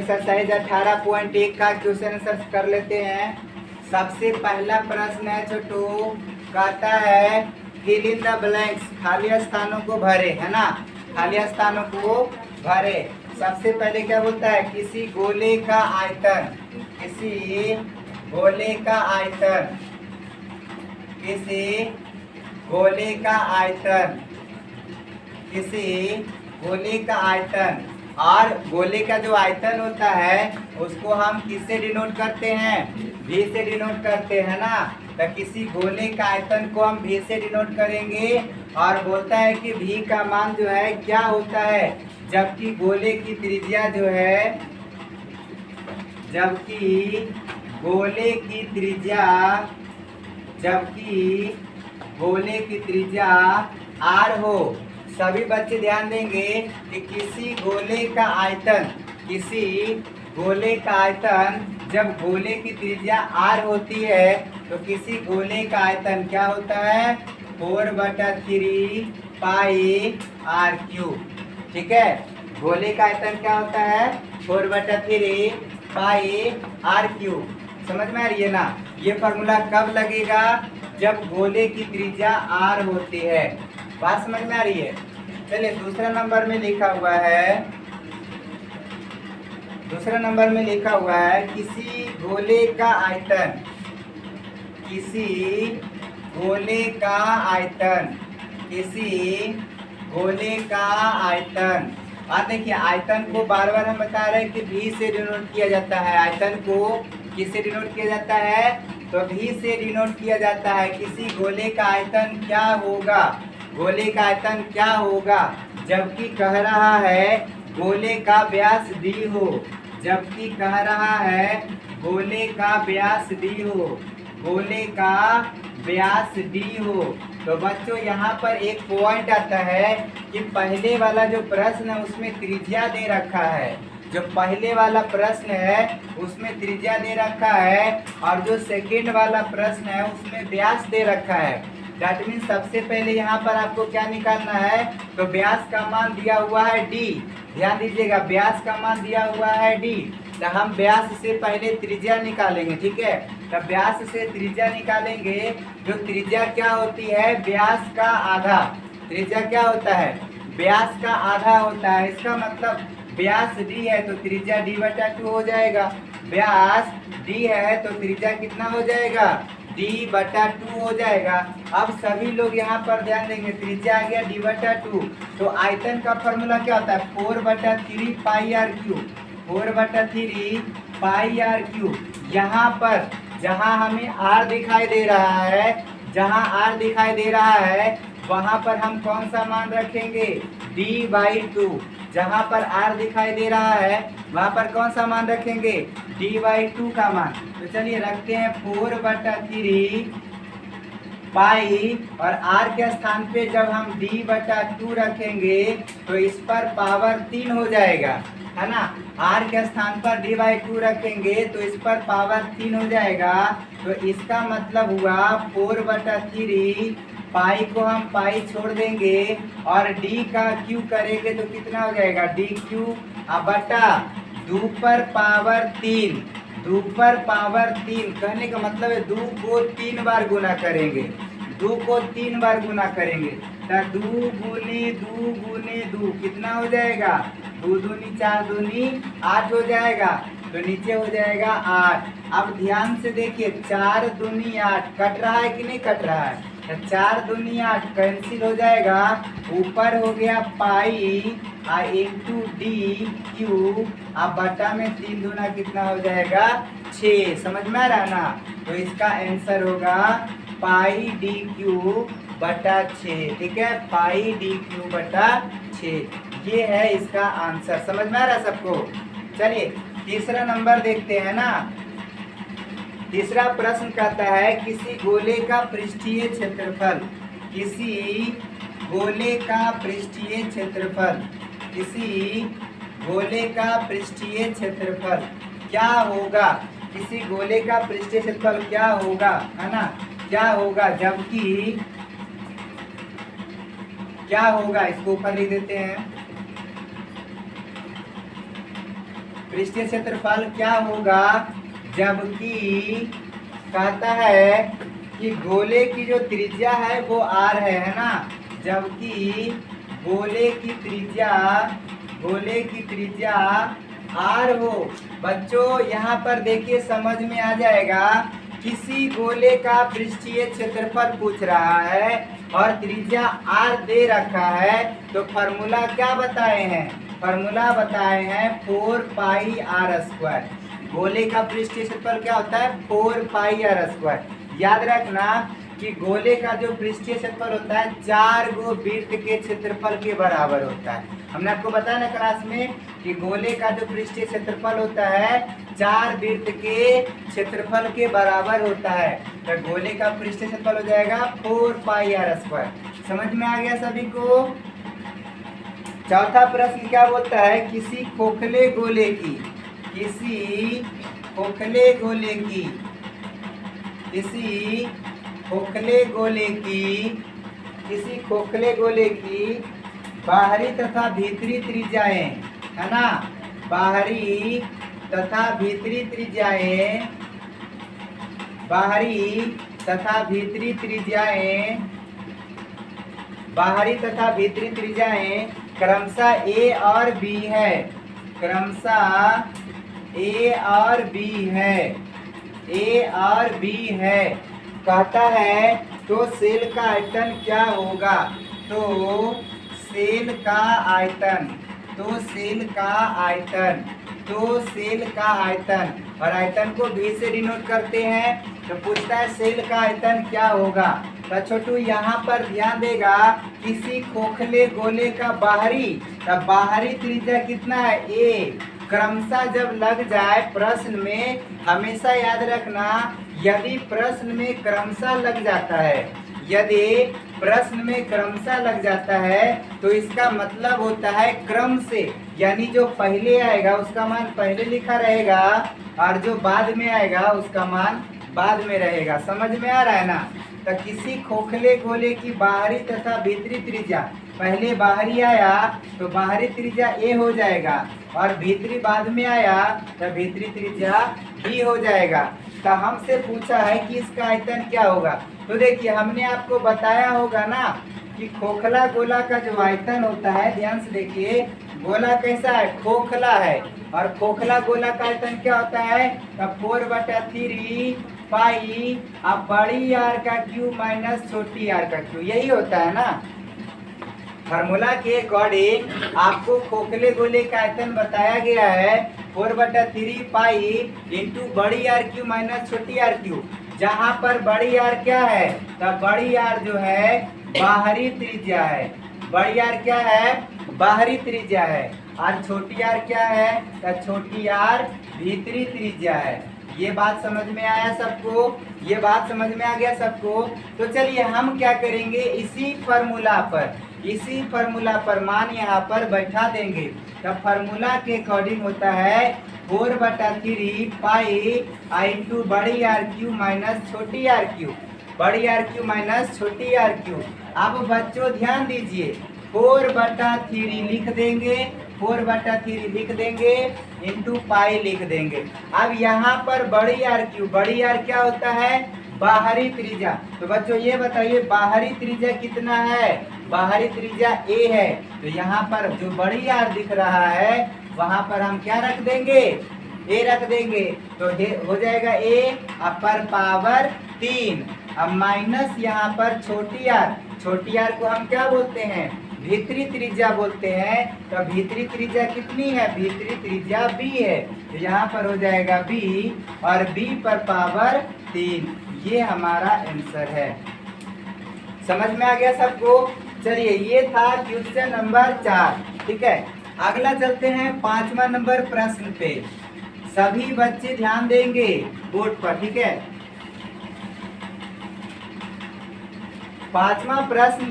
Exercise 18.1 का question answer कर लेते हैं। सबसे पहला प्रश्न है छोटू, कहता है फिल इन द ब्लैंक्स, खाली स्थानों को भरे, है ना, खाली स्थानों को भरे। सबसे पहले क्या बोलता है, किसी गोले का आयतन, किसी गोले का आयतन, किसी गोले का आयतन, किसी गोले का आयतन। और गोले का जो आयतन होता है उसको हम किससे डिनोट करते हैं, भी से डिनोट करते हैं ना। तो किसी गोले का आयतन को हम भी से डिनोट करेंगे। और बोलता है कि भी का मान जो है क्या होता है, जबकि गोले की त्रिज्या जो है, जबकि गोले की त्रिज्या, जबकि गोले की त्रिज्या r हो। सभी बच्चे ध्यान देंगे कि किसी गोले का आयतन, किसी गोले का आयतन जब गोले की त्रिज्या r होती है तो किसी गोले का आयतन क्या होता है, 4/3 पाई r³। ठीक है, गोले का आयतन क्या होता है, 4/3 पाई r³। समझ में आ रही है ना। ये फॉर्मूला कब लगेगा, जब गोले की त्रिज्या r होती है। बात समझ में आ रही है। चलिए दूसरा नंबर में लिखा हुआ है, दूसरा नंबर में लिखा हुआ है किसी गोले का आयतन, किसी गोले का आयतन, किसी गोले का आयतन। और देखिए आयतन को बार बार हम बता रहे हैं कि भी से डिनोट किया जाता है। आयतन को किससे डिनोट किया जाता है, तो भी से डिनोट किया जाता है। किसी गोले का आयतन क्या होगा, गोले का आयतन क्या होगा, जबकि कह रहा है गोले का व्यास d हो, जबकि कह रहा है गोले का व्यास d हो, गोले का व्यास d हो। तो बच्चों यहाँ पर एक पॉइंट आता है कि पहले वाला जो प्रश्न है उसमें त्रिज्या दे रखा है, जो पहले वाला प्रश्न है उसमें त्रिज्या दे रखा है, और जो सेकंड वाला प्रश्न है उसमें व्यास दे रखा है। दैट मीन्स सबसे पहले यहाँ पर आपको क्या निकालना है, तो व्यास का मान दिया हुआ है d। ध्यान दीजिएगा, व्यास का मान दिया हुआ है d, तो हम व्यास से पहले त्रिज्या निकालेंगे। ठीक है, तब व्यास से त्रिज्या निकालेंगे। जो त्रिज्या क्या होती है, व्यास का आधा। त्रिज्या क्या होता है, व्यास का आधा होता है। इसका मतलब व्यास d है तो त्रिज्या d/2 हो जाएगा। व्यास d है तो त्रिज्या कितना हो जाएगा, d/2 हो जाएगा। अब सभी लोग यहाँ पर ध्यान देंगे, त्रिज्या आ गया d/2, तो आयतन का फॉर्मूला क्या होता है, 4/3 पाई r³, 4/3 पाई r³। यहाँ पर जहाँ हमें r दिखाई दे रहा है, जहाँ r दिखाई दे रहा है वहाँ पर हम कौन सा मान रखेंगे, d/2। जहाँ पर r दिखाई दे रहा है वहाँ पर कौन सा मान रखेंगे, d/2 का मान। तो चलिए रखते हैं 4/3 पाई, और r के स्थान पे जब हम d/2 रखेंगे तो इस पर पावर 3 हो जाएगा, है ना। r के स्थान पर d/2 रखेंगे तो इस पर पावर 3 हो जाएगा। तो इसका मतलब हुआ 4/3 पाई को हम पाई छोड़ देंगे और d का q करेंगे तो कितना हो जाएगा, dq बटा 2 पर पावर 3। 2 पर पावर 3 कहने का मतलब है 2 को 3 बार गुना करेंगे, 2 को 3 बार गुना करेंगे। तो 2 गुने 2 गुने 2 कितना हो जाएगा, 2 दूनी 4 दूनी 8 हो जाएगा। तो नीचे हो जाएगा 8। अब ध्यान से देखिए, 4 दूनी 8 कट रहा है कि नहीं कट रहा है, तो 4 दूनी 8 कैंसिल हो जाएगा। ऊपर हो गया पाई इंटू dq, अब बटा में 3 दूना कितना हो जाएगा, 6। समझ में आ रहा ना। तो इसका आंसर होगा पाई dq/6। ठीक है, पाई dq/6 ये है इसका आंसर। समझ में आ रहा सबको। चलिए तीसरा नंबर देखते हैं ना। तीसरा प्रश्न कहता है किसी गोले का पृष्ठीय क्षेत्रफल, किसी गोले का पृष्ठीय क्षेत्रफल, किसी गोले का पृष्ठीय क्षेत्रफल क्या होगा, किसी गोले का पृष्ठीय क्षेत्रफल क्या होगा, है ना, क्या होगा, जबकि क्या होगा, इसको ऊपर लिख देते हैं। पृष्ठीय क्षेत्रफल क्या होगा, जबकि कहता है कि गोले की जो त्रिज्या है वो r है ना, जबकि गोले की त्रिज्या r हो। बच्चों यहाँ पर देखिए समझ में आ जाएगा, किसी गोले का पृष्ठीय क्षेत्रफल पूछ रहा है और त्रिज्या r दे रखा है, तो फॉर्मूला क्या बताए हैं, फॉर्मूला बताए हैं 4 पाई r स्क्वायर। गोले का पृष्ठीय क्षेत्रफल क्या होता है, 4 पाई r स्क्वायर। याद रखना कि गोले का जो पृष्ठीय क्षेत्रफल होता है 4 गो वृत्त के क्षेत्रफल के बराबर होता है। हमने आपको बताया ना क्लास में कि गोले का जो पृष्ठीय क्षेत्रफल होता है 4 वृत्त के क्षेत्रफल के बराबर होता है। तो गोले का पृष्ठीय क्षेत्रफल हो जाएगा 4 पाई r स्क्वायर। समझ में आ गया सभी को। चौथा प्रश्न क्या बोलता है, किसी खोखले गोले की बाहरी तथा भीतरी त्रिज्याएं, है ना, बाहरी तथा भीतरी त्रिज्याएं क्रमशः A और B है, कहता है तो सेल का आयतन क्या होगा, तो सेल का आयतन और आयतन को भी से डिनोट करते हैं। तो पूछता है सेल का आयतन क्या होगा। तो छोटू यहाँ पर ध्यान देगा, किसी खोखले गोले का बाहरी त्रिज्या कितना है, a। क्रमशः जब लग जाए प्रश्न में, हमेशा याद रखना, यदि प्रश्न में क्रमशः लग जाता है तो इसका मतलब होता है क्रम से, यानी जो पहले आएगा उसका मान पहले लिखा रहेगा और जो बाद में आएगा उसका मान बाद में रहेगा। समझ में आ रहा है ना। तो किसी खोखले गोले की बाहरी तथा भीतरी त्रिज्या, पहले बाहरी आया तो बाहरी त्रिज्या a हो जाएगा और भीतरी बाद में आया तो भीतरी त्रिज्या b हो जाएगा। तो हमसे पूछा है कि इसका आयतन क्या होगा। तो देखिए हमने आपको बताया होगा ना कि खोखला गोला का जो आयतन होता है, ध्यान से देखिए, गोला कैसा है, खोखला है, और खोखला गोला का आयतन क्या होता है, 4/3 पाई अब बड़ी आर का क्यू माइनस छोटी आर का क्यू, यही होता है ना। फार्मूला के अकॉर्डिंग आपको खोखले गोले का आयतन बताया गया है 4/3 पाई इंटू बड़ी आर क्यू माइनस छोटी आर क्यू, जहाँ पर बड़ी आर क्या है, तो बड़ी आर जो है बाहरी त्रिज्या है, बड़ी आर क्या है, बाहरी त्रिज्या है, और छोटी आर क्या है, तो छोटी आर भीतरी त्रिज्या है। ये बात समझ में आया सबको, ये बात समझ में आ गया सबको। तो चलिए हम क्या करेंगे, इसी फार्मूला पर मान यहाँ पर बैठा देंगे। तो फार्मूला के अकॉर्डिंग होता है 4/3 पाई आई इंटू बड़ी आर क्यू माइनस छोटी आर क्यू, बड़ी आर क्यू माइनस छोटी आर क्यू। अब बच्चों ध्यान दीजिए, 4/3 लिख देंगे, 4/3 लिख देंगे इंटू पाई लिख देंगे। अब यहाँ पर बड़ी आर क्यू, बड़ी आर क्या होता है, बाहरी त्रिज्या। तो बच्चों ये बताइए बाहरी त्रिज्या कितना है, बाहरी त्रिज्या a है। तो यहाँ पर जो बड़ी आर दिख रहा है वहाँ पर हम क्या रख देंगे, a रख देंगे। तो हो जाएगा a अपर पावर 3, अब माइनस यहाँ पर छोटी आर को हम क्या बोलते हैं, भीतरी त्रिज्या बोलते हैं। तो भीतरी त्रिज्या कितनी है, भीतरी त्रिज्या b है। तो यहाँ पर हो जाएगा b और b पर पावर 3, ये हमारा आंसर है। समझ में आ गया सबको। चलिए ये था क्वेश्चन नंबर 4, ठीक है। अगला चलते हैं 5वां नंबर प्रश्न पे। सभी बच्चे ध्यान देंगे बोर्ड पर, ठीक है। 5वां प्रश्न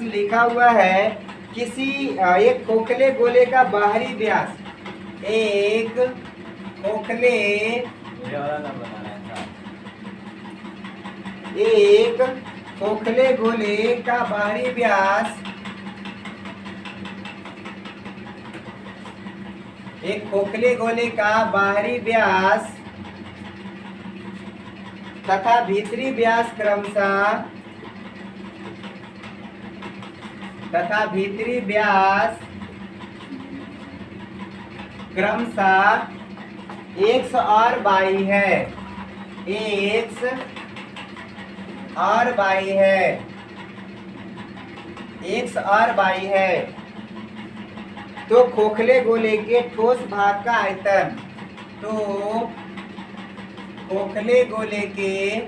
लिखा हुआ है, किसी एक खोखले गोले का बाहरी व्यास, एक खोखले गोले का बाहरी व्यास एक खोखले गोले का बाहरी व्यास तथा भीतरी व्यास क्रमशः x और y है, x और y है, x और y है। तो खोखले गोले के ठोस भाग का आयतन, तो खोखले गोले के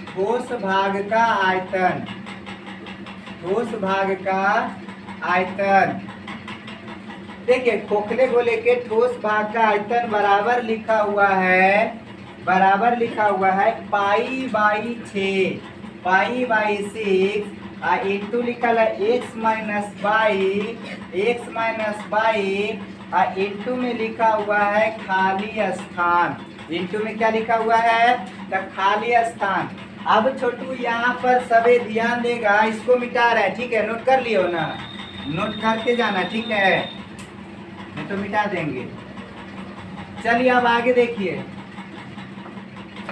ठोस भाग का आयतन, देखिए खोखले गोले के ठोस भाग का आयतन बराबर लिखा हुआ है pi by 6, pi by 6 into लिखा है x माइनस बाई इंटू में लिखा हुआ है खाली स्थान, इंटू में क्या लिखा हुआ है तो खाली स्थान। अब छोटू यहाँ पर सभी ध्यान देगा, इसको मिटा रहा है, ठीक है, नोट कर लियो ना, नोट करके जाना, ठीक है, नहीं तो मिटा देंगे। चलिए अब आगे देखिए,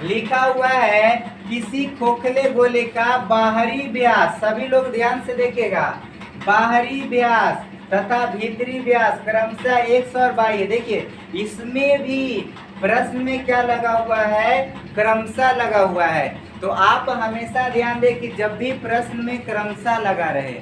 लिखा हुआ है किसी खोखले गोले का बाहरी व्यास, सभी लोग ध्यान से देखिएगा, बाहरी व्यास तथा भीतरी व्यास क्रमशः x और y है। देखिए इसमें भी प्रश्न में क्या लगा हुआ है, क्रमशः लगा हुआ है। तो आप हमेशा ध्यान दें कि जब भी प्रश्न में क्रमशः लगा रहे,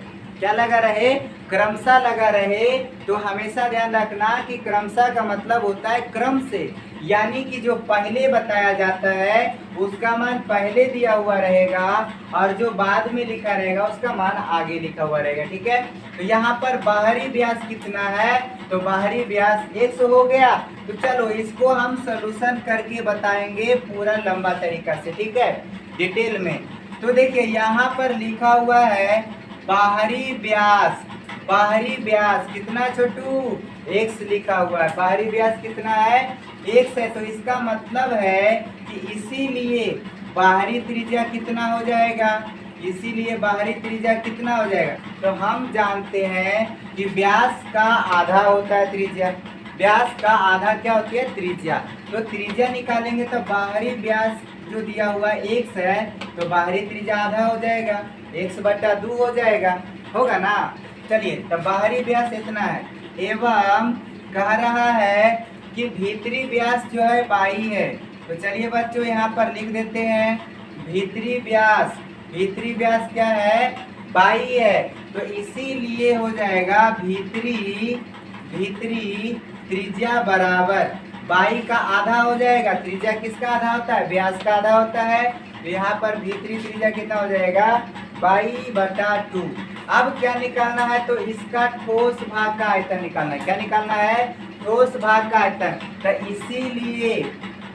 क्या लगा रहे, क्रमशः लगा रहे, तो हमेशा ध्यान रखना कि क्रमशः का मतलब होता है क्रम से, यानी कि जो पहले बताया जाता है उसका मान पहले दिया हुआ रहेगा और जो बाद में लिखा रहेगा उसका मान आगे लिखा हुआ रहेगा, ठीक है। तो यहाँ पर बाहरी व्यास कितना है, तो बाहरी व्यास x हो गया। तो चलो इसको हम सॉल्यूशन करके बताएंगे पूरा लंबा तरीका से, ठीक है, डिटेल में। तो देखिए यहाँ पर लिखा हुआ है बाहरी व्यास कितना छोटू, x लिखा हुआ है, बाहरी व्यास कितना है, x है। तो इसका मतलब है कि इसीलिए बाहरी त्रिज्या कितना हो जाएगा, इसीलिए बाहरी त्रिज्या कितना हो जाएगा। तो हम जानते हैं कि व्यास का आधा होता है त्रिज्या, व्यास का आधा क्या होती है, त्रिज्या। तो त्रिज्या निकालेंगे तो बाहरी व्यास जो दिया हुआ x है, तो बाहरी त्रिज्या आधा हो जाएगा, x/2 हो जाएगा, होगा ना। चलिए तब बाहरी व्यास इतना है, एवं कह रहा है कि भीतरी व्यास जो है y है। तो चलिए बच्चों यहाँ पर लिख देते हैं भीतरी व्यास क्या है, y है। तो इसीलिए हो जाएगा भीतरी त्रिज्या बराबर y का आधा हो जाएगा। त्रिज्या किसका आधा होता है, व्यास का आधा होता है। तो यहाँ पर भीतरी त्रिज्या कितना हो जाएगा, y/2। अब क्या निकालना है, तो इसका ठोस भाग का आयतन निकालना है। क्या निकालना है, ठोस भाग का आयतन। तो इसीलिए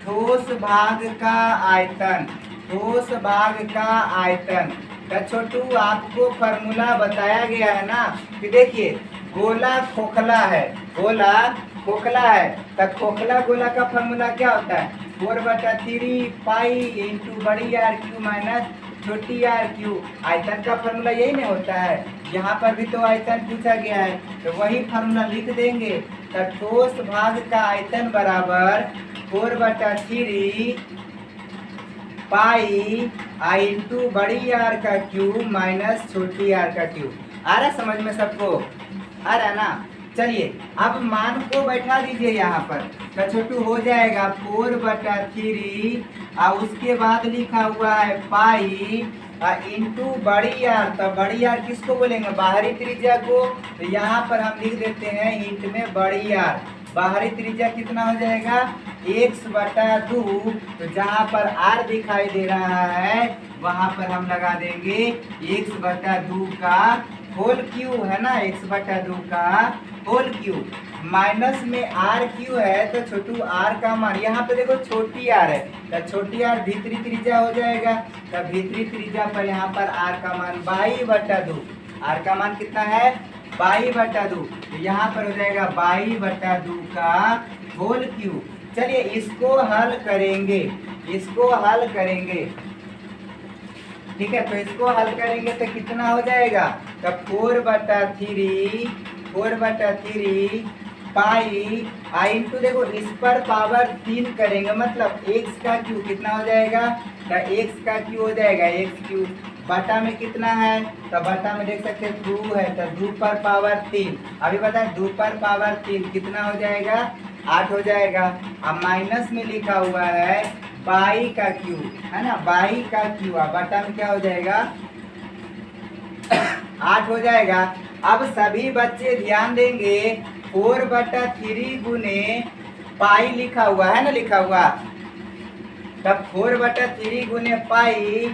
ठोस भाग का आयतन तो छोटू आपको फॉर्मूला बताया गया है ना, कि देखिए गोला खोखला है, तो खोखला गोला का फॉर्मूला क्या होता है, 4/3 पाई इंटू बड़ी आर क्यू माइनस छोटी आर क्यू। आयतन का फॉर्मूला यही नहीं होता है, यहाँ पर भी तो आयतन पूछा गया है, तो वही फॉर्मूला लिख देंगे। तो ठोस भाग का आयतन बराबर 4/3 पाई आई इंटू बड़ी आर का क्यूब माइनस छोटी आर का क्यूब। आ रहा समझ में सबको, आ रहा ना। चलिए अब मान को बैठा दीजिए यहाँ पर, तो छोटू हो जाएगा 4/3 और उसके बाद लिखा हुआ है पाई इंटू बड़ी आर। तो बड़ी आर किसको बोलेंगे, बाहरी त्रिज्या को। तो यहाँ पर हम लिख देते हैं इंट में बड़ी आर, बाहरी त्रिज्या कितना हो जाएगा, x/2। तो जहाँ पर r दिखाई दे रहा है वहाँ पर हम लगा देंगे x/2 का होल क्यूब, है ना, x/2 का होल क्यूब। माइनस में r क्यू है, तो छोटू r का मान यहाँ पे देखो छोटी r है, तो छोटी r भीतरी त्रिज्या हो जाएगा। तो भीतरी त्रिज्या पर यहाँ पर r का मान 22/2, r का मान कितना है, 22/2। तो यहाँ पर हो जाएगा 22/2 का होल क्यूब। चलिए इसको हल करेंगे, ठीक है, तो इसको हल करेंगे तो कितना हो जाएगा, तो 4/3 पाई आई इंटू, देखो इस पर पावर 3 करेंगे मतलब x का क्यू कितना हो जाएगा, तो x का क्यू हो जाएगा x क्यू, बटा में कितना है, तो बटा में देख सकते हैं 2 है, तो 2 पर पावर 3, अभी बताएं 2 पर पावर 3 कितना हो जाएगा, 8 हो जाएगा। अब माइनस में लिखा हुआ है बाई का क्यू, है ना, बाई का क्यू, बटा में क्या हो जाएगा 8 हो जाएगा। अब सभी बच्चे ध्यान देंगे 4/3 गुने पाई लिखा हुआ है ना, लिखा हुआ, तब 4/3 गुने पाई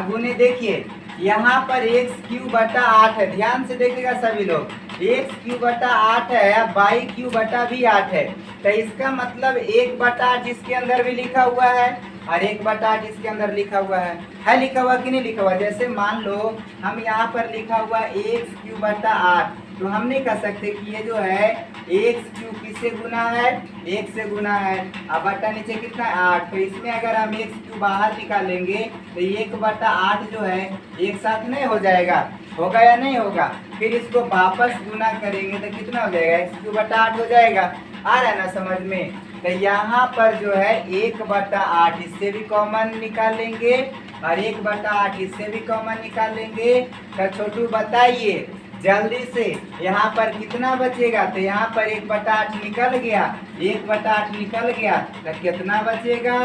गुने देखिए यहाँ पर x³/8 है, ध्यान से देखिएगा सभी लोग, x³/8 है, बाई क्यू/भी 8 है, तो इसका मतलब 1/8 इसके अंदर भी लिखा हुआ है और 1/8 इसके अंदर लिखा हुआ है लिखा हुआ कि नहीं लिखा हुआ। जैसे मान लो हम यहाँ पर लिखा हुआ x³/8, तो हम नहीं कह सकते कि ये जो है x³ किससे गुना है, 1 से गुना है, अब बटा नीचे कितना है 8, तो इसमें अगर हम x³ बाहर निकालेंगे तो 1/8 जो है एक साथ नहीं हो जाएगा, होगा या नहीं होगा, फिर इसको वापस गुना करेंगे तो कितना हो जाएगा, x³ हो जाएगा। आ रहा है ना समझ में, तो यहाँ पर जो है 1/8 इससे भी कॉमन निकालेंगे और 1/8 इससे भी कॉमन निकालेंगे, तो छोटू बताइए जल्दी से यहाँ पर कितना बचेगा, तो यहाँ पर 1/8 निकल गया, 1/8 निकल गया तो कितना बचेगा,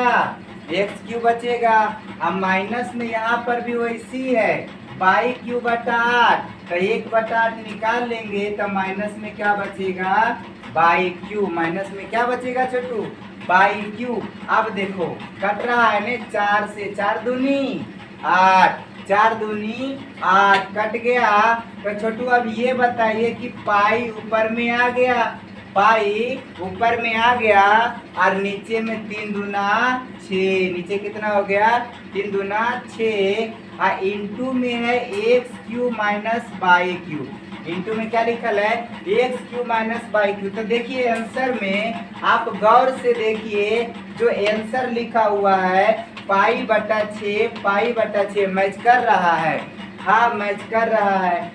x³ बचेगा। अब माइनस में यहाँ पर भी वैसी है बाई क्यू/8, तो 1/8 निकाल लेंगे तो माइनस में क्या बचेगा, बाई क्यू, माइनस में क्या बचेगा छोटू, बाई क्यू। अब देखो कट रहा है ना 4 से, 4 दूनी 8, 4 दूनी 8 कट गया, तो छोटू अब ये बताइए कि पाई ऊपर में आ गया, पाई ऊपर में आ गया और नीचे में 3 दूना 6, नीचे कितना हो गया 3 दूना 6 और इंटू में है x³ minus by Q, into में क्या लिखल है x³ माइनस बाई क्यू। तो देखिए आंसर में आप गौर से देखिए जो आंसर लिखा हुआ है पाई/6 मैच कर रहा है, हाँ मैच कर रहा है,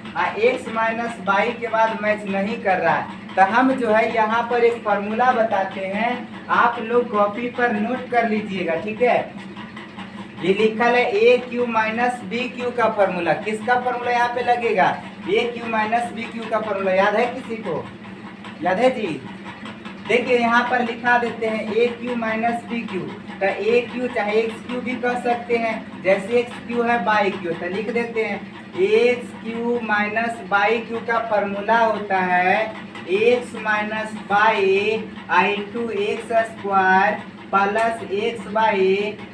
x माइनस बाई के बाद मैच नहीं कर रहा है। तो हम जो है यहाँ पर एक फॉर्मूला बताते हैं, आप लोग कॉपी पर नोट कर लीजिएगा, ठीक है। ये लिखल है AQ माइनस BQ का फॉर्मूला, किसका फॉर्मूला यहाँ पे लगेगा, AQ माइनस BQ का फॉर्मूला, याद है किसी को, याद है जी, देखिए यहाँ पर लिखा देते हैं AQ माइनस BQ, तो AQ चाहे XQ भी कह सकते हैं, जैसे XQ है बाई क्यू, तो लिख देते हैं XQ माइनस बाई क्यू का फॉर्मूला होता है x minus by into x² plus x/,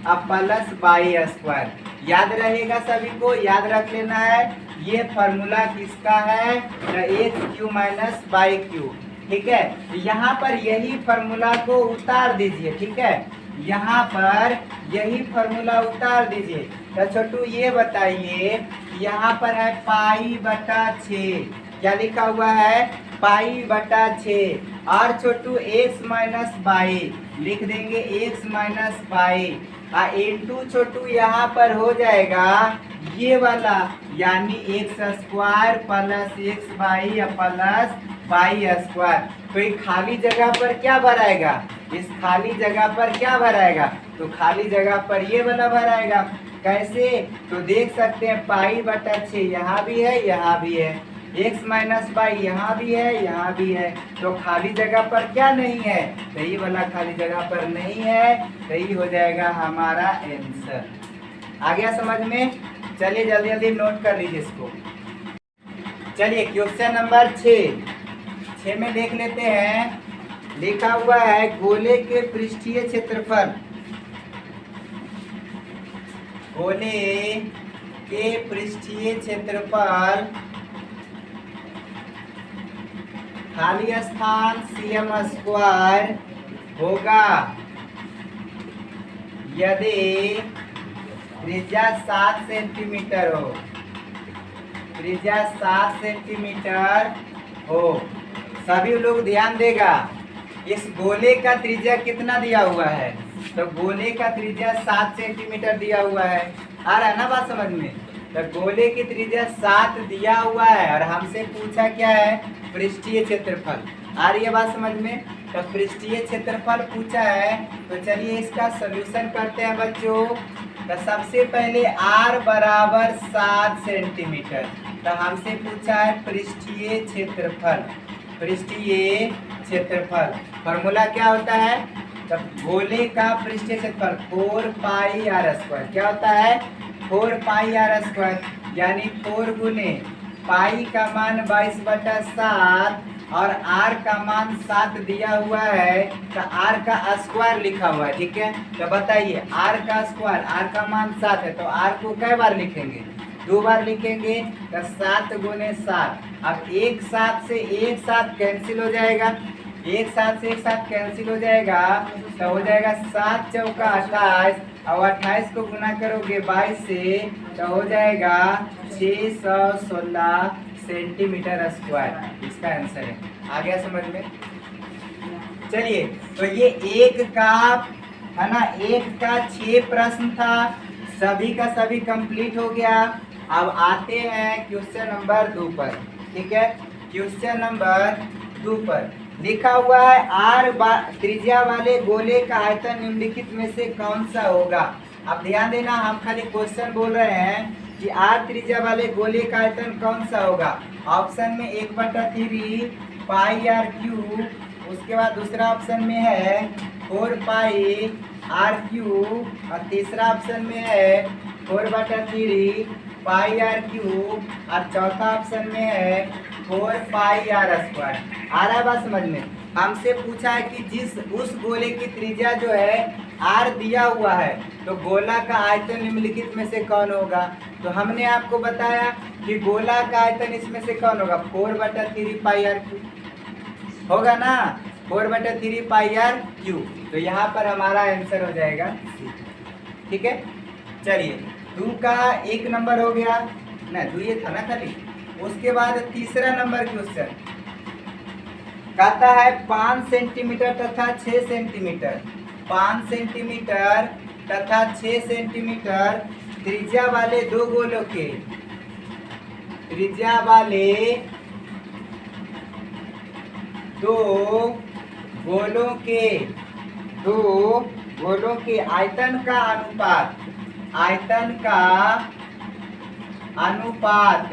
अब प्लस y²। याद रहेगा सभी को, याद रख लेना है, ये फॉर्मूला किसका है, x³ माइनस बाई क्यू, ठीक है। यहाँ पर यही फॉर्मूला को उतार दीजिए, ठीक है, यहाँ पर यही फॉर्मूला उतार दीजिए। तो छोटू ये बताइए यहाँ पर है पाई/6, क्या लिखा हुआ है पाई/6, और छोटू x माइनस बाई लिख देंगे, x माइनस बाई इंटू छोटू यहाँ पर हो जाएगा ये वाला, यानी x² plus x/, plus y²। तो ये खाली जगह पर क्या भराएगा, इस खाली जगह पर क्या भराएगा, तो खाली जगह पर ये वाला भराएगा। कैसे, तो देख सकते हैं पाई/6 यहाँ भी है, यहाँ भी है, x माइनस बाई यहाँ भी है, यहाँ भी है, तो खाली जगह पर क्या नहीं है, तो ये वाला खाली जगह पर नहीं है, तो ये हो जाएगा हमारा आंसर। आ गया समझ में, चलिए जल्दी जल्दी नोट कर लीजिए इसको। चलिए क्वेश्चन नंबर 6 में देख लेते हैं, लिखा हुआ है गोले के पृष्ठीय क्षेत्रफल, गोले के पृष्ठीय क्षेत्रफल खाली स्थान cm² होगा यदि त्रिज्या 7 सेंटीमीटर हो, त्रिज्या 7 सेंटीमीटर हो। सभी लोग ध्यान देगा, इस गोले का त्रिज्या कितना दिया हुआ है, तो गोले का त्रिज्या 7 सेंटीमीटर दिया हुआ है, आ रहा है ना बात समझ में। तो गोले की त्रिज्या 7 दिया हुआ है और हमसे पूछा क्या है, पृष्ठीय क्षेत्रफल। आ रही है बात समझ में। तो पृष्ठीय क्षेत्रफल पूछा है, तो चलिए इसका सॉल्यूशन करते हैं बच्चों। तो सबसे पहले r बराबर 7 सेंटीमीटर। तो हमसे पूछा है पृष्ठीय क्षेत्रफल। पृष्ठीय क्षेत्रफल फॉर्मूला क्या होता है, तब गोले का पृष्ठीय क्षेत्रफल 4 पाई आर स्क्वायर। क्या होता है, 4 पाई आर स्क्वायर, यानी 4 गुने पाई का मान 22/7 और r का मान 7 दिया हुआ है, तो r का स्क्वायर लिखा हुआ है। ठीक है, तो बताइए r का स्क्वायर, r का मान 7 है, तो r को कै बार लिखेंगे, 2 बार लिखेंगे। तो 7 गुने 7, अब एक साथ से एक साथ कैंसिल हो जाएगा, एक साथ से एक साथ कैंसिल हो जाएगा, तो हो जाएगा 7 चौका 28 और 28 को गुना करोगे 22 से, तो हो जाएगा 616 सेंटीमीटर स्क्वायर। इसका आंसर है। आ गया समझ में। चलिए, तो ये एक का है ना, एक का 6 प्रश्न था, सभी का सभी कंप्लीट हो गया। अब आते हैं क्वेश्चन नंबर 2 पर। ठीक है, क्वेश्चन नंबर 2 पर लिखा हुआ है r त्रिज्या वाले गोले का आयतन निम्नलिखित में से कौन सा होगा। अब ध्यान देना, हम खाली क्वेश्चन बोल रहे हैं कि r त्रिज्या वाले गोले का आयतन कौन सा होगा। ऑप्शन में 1/3 पाई आर क्यूब, उसके बाद दूसरा ऑप्शन में है 4 पाई आर क्यूब और तीसरा ऑप्शन में है 4/3 पाई आर क्यूब और चौथा ऑप्शन में है 4 पाई आर स्क्वायर। आ रहा है बात समझ में। हमसे पूछा है कि जिस उस गोले की त्रिज्या जो है r दिया हुआ है, तो गोला का आयतन निम्नलिखित में से कौन होगा। तो हमने आपको बताया कि गोला का आयतन इसमें से कौन होगा, 4/3 पाई आर क्यूब होगा ना, 4/3 पाई आर क्यूब। तो यहाँ पर हमारा आंसर हो जाएगा C। ठीक है, चलिए 2 का 1 नंबर हो गया ना, 2 ये था ना खाली। उसके बाद तीसरा नंबर क्वेश्चन कहता है 5 सेंटीमीटर तथा 6 सेंटीमीटर, 5 सेंटीमीटर तथा 6 सेंटीमीटर त्रिज्या वाले दो गोलों के, त्रिज्या वाले दो गोलों के आयतन का अनुपात, आयतन का अनुपात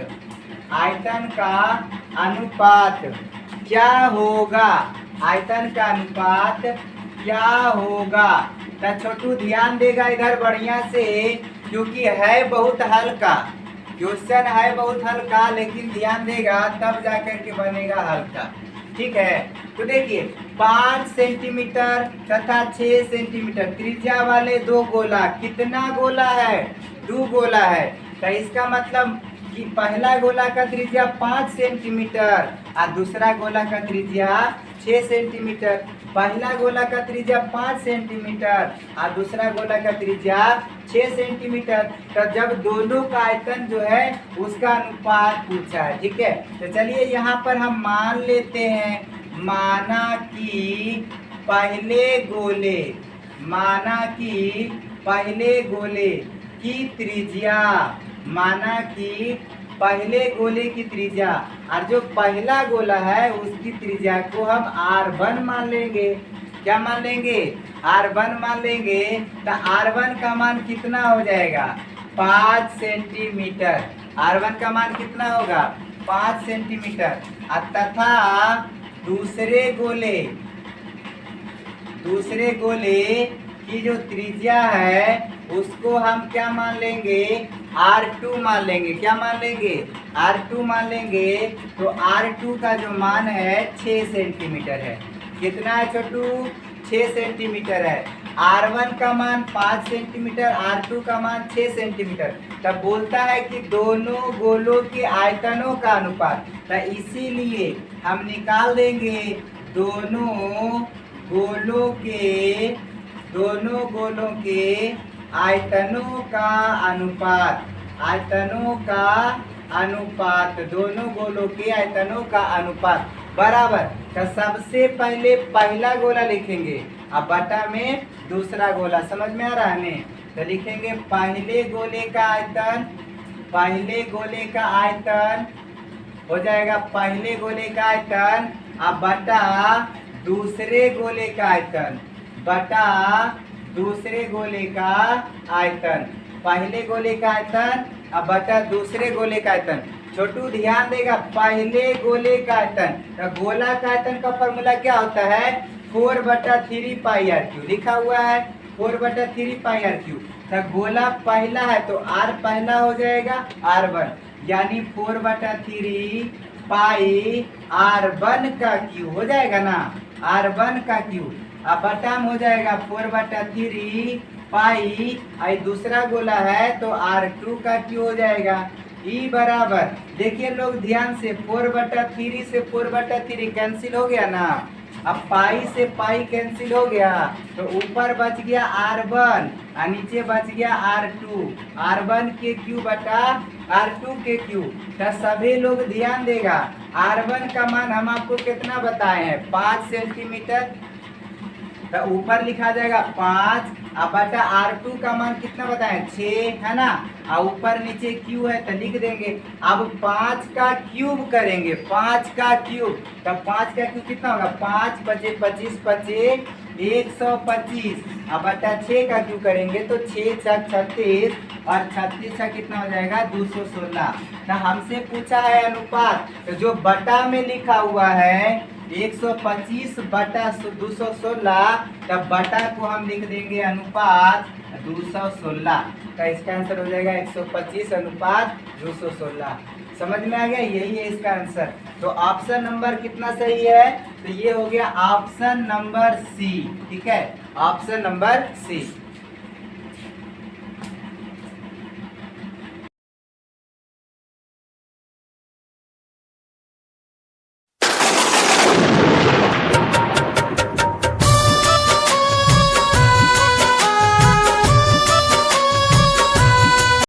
क्या होगा, आयतन का अनुपात क्या होगा। तो छोटू ध्यान देगा इधर बढ़िया से, क्योंकि है बहुत हल्का क्वेश्चन, है बहुत हल्का, लेकिन ध्यान देगा तब जाकर के बनेगा हल्का। ठीक है, तो देखिए 5 सेंटीमीटर तथा 6 सेंटीमीटर त्रिज्या वाले दो गोला, कितना गोला है, 2 गोला है। तो इसका मतलब कि पहला गोला का त्रिज्या 5 सेंटीमीटर और दूसरा गोला का त्रिज्या 6 सेंटीमीटर। पहला गोला का त्रिज्या 5 सेंटीमीटर और दूसरा गोला का त्रिज्या 6 सेंटीमीटर। तो जब दोनों का आयतन जो है उसका अनुपात पूछा है। ठीक है, तो चलिए यहाँ पर हम मान लेते हैं, माना कि पहले गोले की त्रिज्या, माना कि पहले गोले की त्रिज्या और जो पहला गोला है उसकी त्रिज्या को हम r1 मान लेंगे। क्या मान लेंगे, r1 मान लेंगे। तो r1 का मान कितना हो जाएगा, 5 सेंटीमीटर। r1 का मान कितना होगा, 5 सेंटीमीटर। तथा दूसरे गोले की जो त्रिज्या है उसको हम क्या मान लेंगे, r2 मान लेंगे। क्या मान लेंगे, r2 मान लेंगे। तो r2 का जो मान है 6 सेंटीमीटर है। कितना है छोटू, 6 सेंटीमीटर है। r1 का मान 5 सेंटीमीटर, r2 का मान 6 सेंटीमीटर। तब बोलता है कि दोनों गोलों के आयतनों का अनुपात, तो इसीलिए हम निकाल देंगे दोनों गोलों के आयतनों का अनुपात, दोनों गोलों के आयतनों का अनुपात बराबर। तो सबसे पहले पहला गोला लिखेंगे, अब बटा में दूसरा गोला। समझ में आ रहा है हमें। तो लिखेंगे पहले गोले का आयतन, पहले गोले का आयतन हो जाएगा पहले गोले का आयतन अब बटा दूसरे गोले का आयतन, बटा दूसरे गोले का आयतन, पहले गोले का आयतन अब बटा दूसरे गोले का आयतन। छोटू ध्यान देगा, पहले गोले का आयतन, तो गोला का आयतन का फॉर्मूला क्या होता है 4/3πr3 लिखा हुआ है 4/3πr3। तो गोला पहला है तो r पहला हो जाएगा r1 यानी 4/3πr1 का क्यू हो जाएगा ना, r1 का क्यू। अब बटा में हो जाएगा 4/3π दूसरा गोला है तो r2 का क्यू हो जाएगा। ई बराबर देखिए लोग ध्यान से 4/3 से 4/3 कैंसिल हो गया ना, अब पाई से पाई कैंसिल हो गया तो ऊपर बच गया r1 और नीचे बच गया r2, r1 के क्यू बटा r2 के क्यू। तो सभी लोग ध्यान देगा, r1 का मान हम आपको कितना बताए हैं 5 सेंटीमीटर, तो ऊपर लिखा जाएगा 5 अब बटा r2 का मान कितना बताएं 6 है ना, और ऊपर नीचे q है तो लिख देंगे। अब 5 का क्यूब करेंगे, 5 का क्यूब, तो 5 का क्यूब कितना होगा 5 × 5 = 25 25 125 अब बटा 6 का क्यूब करेंगे तो 6 × 6 = 36 और 36 का कितना हो जाएगा 216। तो हमसे पूछा है अनुपात, तो जो बटा में लिखा हुआ है 125/216 तब बटा को हम लिख देंगे अनुपात 216। तो इसका आंसर हो जाएगा 125/216। समझ में आ गया, यही है इसका आंसर। तो ऑप्शन नंबर कितना सही है, तो ये हो गया ऑप्शन नंबर सी। ठीक है, ऑप्शन नंबर सी।